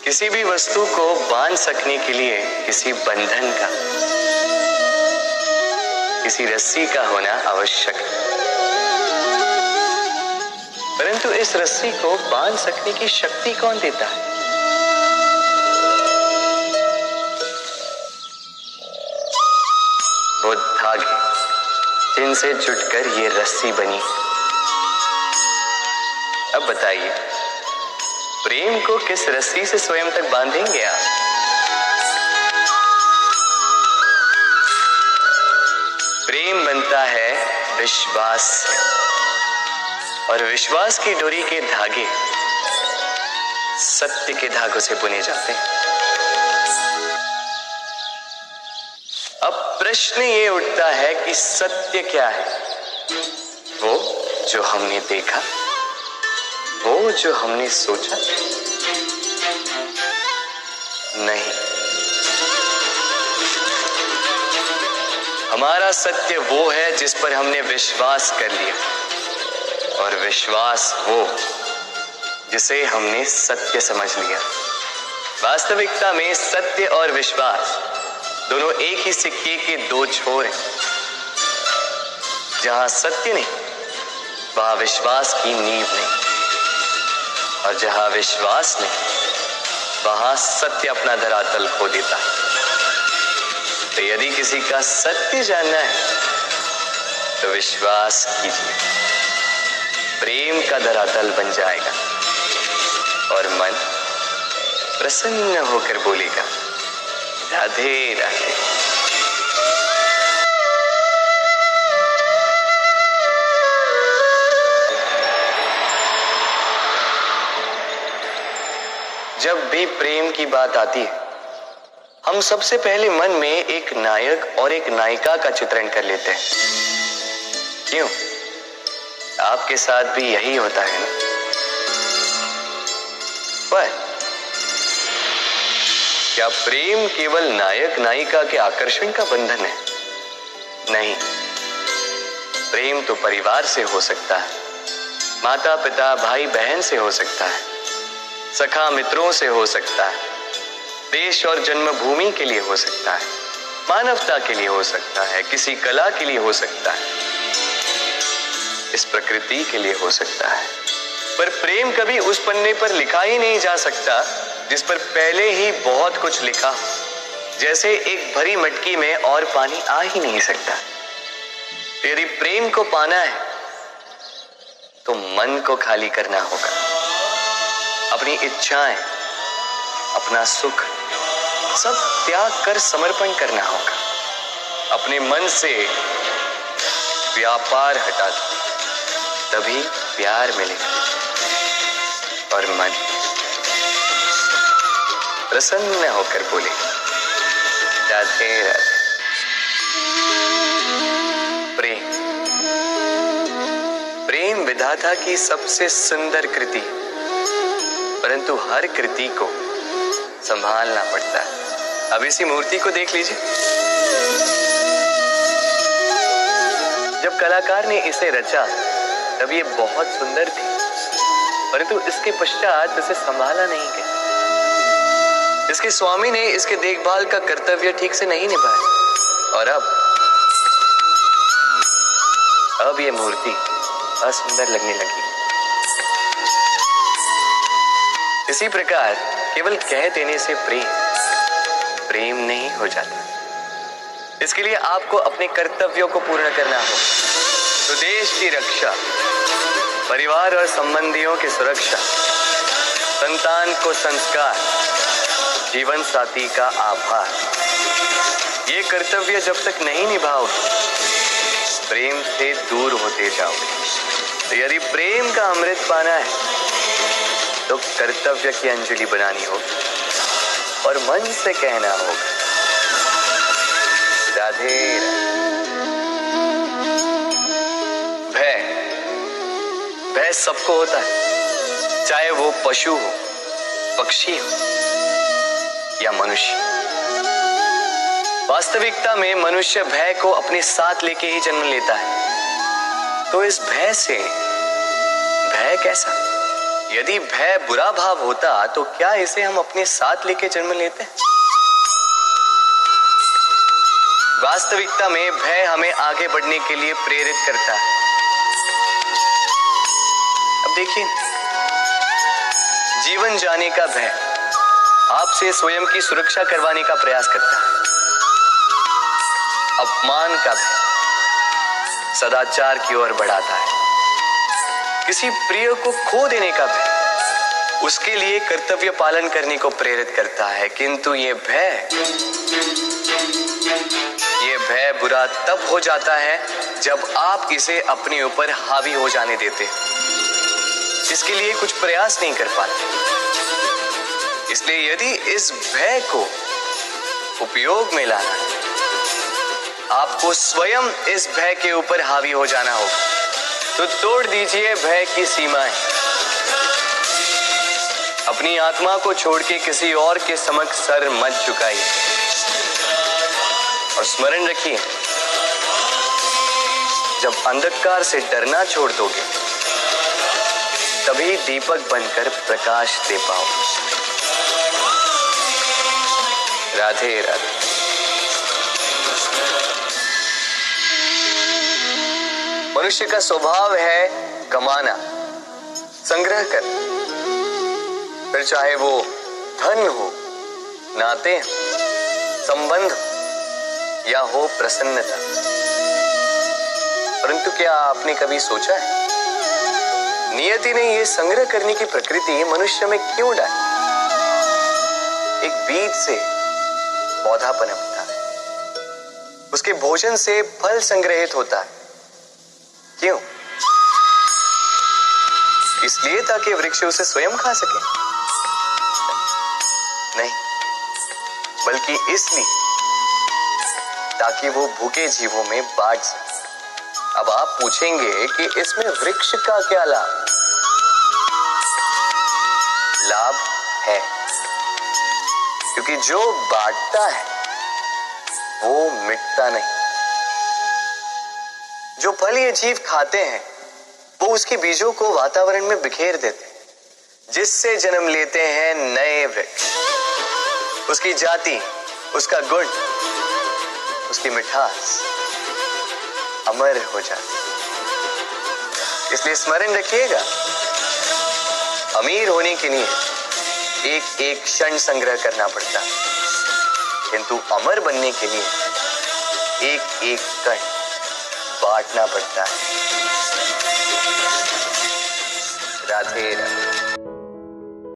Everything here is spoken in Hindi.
किसी भी वस्तु को बांध सकने के लिए किसी बंधन का, किसी रस्सी का होना आवश्यक है। परंतु इस रस्सी को बांध सकने की शक्ति कौन देता है? वो धागे जिनसे जुटकर ये रस्सी बनी। अब बताइए, प्रेम को किस रस्सी से स्वयं तक बांधेंगे आप? प्रेम बनता है विश्वास से, और विश्वास की डोरी के धागे सत्य के धागों से बुने जाते हैं। अब प्रश्न ये उठता है कि सत्य क्या है? वो जो हमने देखा, वो जो हमने सोचा? नहीं, हमारा सत्य वो है जिस पर हमने विश्वास कर लिया, और विश्वास वो जिसे हमने सत्य समझ लिया। वास्तविकता में सत्य और विश्वास दोनों एक ही सिक्के के दो छोर हैं। जहां सत्य नहीं, वहां विश्वास की नींव नहीं, और जहां विश्वास नहीं, वहां सत्य अपना धरातल खो देता है। तो यदि किसी का सत्य जानना है तो विश्वास कीजिए, प्रेम का धरातल बन जाएगा और मन प्रसन्न होकर बोलेगा, राधे राधे। जब भी प्रेम की बात आती है, हम सबसे पहले मन में एक नायक और एक नायिका का चित्रण कर लेते हैं। क्यों? आपके साथ भी यही होता है ना? पर क्या प्रेम केवल नायक नायिका के आकर्षण का बंधन है? नहीं, प्रेम तो परिवार से हो सकता है, माता पिता भाई बहन से हो सकता है, सखा मित्रों से हो सकता है, देश और जन्मभूमि के लिए हो सकता है, मानवता के लिए हो सकता है, किसी कला के लिए हो सकता है, इस प्रकृति के लिए हो सकता है। पर प्रेम कभी उस पन्ने पर लिखा ही नहीं जा सकता जिस पर पहले ही बहुत कुछ लिखा। जैसे एक भरी मटकी में और पानी आ ही नहीं सकता। यदि प्रेम को पाना है तो मन को खाली करना होगा। अपनी इच्छाएं, अपना सुख सब त्याग कर समर्पण करना होगा। अपने मन से व्यापार हटा दो, तभी प्यार मिलेगा और मन प्रसन्न होकर बोले, राधे राधे। प्रेम, प्रेम विधाता की सबसे सुंदर कृति, परंतु हर कृति को संभालना पड़ता है। अब इसी मूर्ति को देख लीजिए। जब कलाकार ने इसे रचा तब ये बहुत सुंदर थी, परंतु इसके पश्चात इसे संभाला नहीं गया। इसके स्वामी ने इसके देखभाल का कर्तव्य ठीक से नहीं निभाया, और अब ये मूर्ति असुंदर लगने लगी। इसी प्रकार केवल कह देने से प्रेम नहीं हो जाता। इसके लिए आपको अपने कर्तव्यों को पूर्ण करना हो। तो देश की रक्षा, परिवार और संबंधियों की सुरक्षा, संतान को संस्कार, जीवन साथी का आभार, ये कर्तव्य जब तक नहीं निभाओगे, प्रेम से दूर होते जाओगे। तो यदि प्रेम का अमृत पाना है तो कर्तव्य की अंजलि बनानी होगी और मन से कहना होगा, राधे राधे। भय सबको होता है, चाहे वो पशु हो, पक्षी हो या मनुष्य। वास्तविकता में मनुष्य भय को अपने साथ लेके ही जन्म लेता है। तो इस भय से, भय कैसा? यदि भय बुरा भाव होता तो क्या इसे हम अपने साथ लेके जन्म लेते? वास्तविकता में भय हमें आगे बढ़ने के लिए प्रेरित करता है। अब देखिए, जीवन जाने का भय आपसे स्वयं की सुरक्षा करवाने का प्रयास करता है। अपमान का भय सदाचार की ओर बढ़ाता है। किसी प्रिय को खो देने का भय उसके लिए कर्तव्य पालन करने को प्रेरित करता है। किंतु ये भय बुरा तब हो जाता है जब आप इसे अपने ऊपर हावी हो जाने देते, इसके लिए कुछ प्रयास नहीं कर पाते। इसलिए यदि इस भय को उपयोग में लाना है, आपको स्वयं इस भय के ऊपर हावी हो जाना होगा। तो तोड़ दीजिए भय की सीमाएं। अपनी आत्मा को छोड़ के किसी और के समक्ष सर मत झुकाइए और स्मरण रखिए, जब अंधकार से डरना छोड़ दोगे तभी दीपक बनकर प्रकाश दे पाओगे। राधे राधे। मनुष्य का स्वभाव है कमाना, संग्रह कर, फिर चाहे वो धन हो, नाते, संबंध या हो प्रसन्नता। परंतु क्या आपने कभी सोचा है, नियति ने ये संग्रह करने की प्रकृति मनुष्य में क्यों डाली? एक बीज से पौधा पनपता है, उसके भोजन से फल संग्रहित होता है। क्यों? इसलिए ताकि वृक्ष उसे स्वयं खा सके? नहीं, बल्कि इसलिए ताकि वो भूखे जीवों में बांट सके। अब आप पूछेंगे कि इसमें वृक्ष का क्या लाभ? लाभ है, क्योंकि जो बांटता है वो मिटता नहीं। जो फल ये जीव खाते हैं वो उसके बीजों को वातावरण में बिखेर देते हैं, जिससे जन्म लेते हैं नए वृक्ष। उसकी जाति, उसका गुण, उसकी मिठास अमर हो जाती है। इसलिए स्मरण रखिएगा, अमीर होने के लिए एक एक क्षण संग्रह करना पड़ता है, किंतु अमर बनने के लिए एक एक कण बांटना पड़ता है। राधे राधे।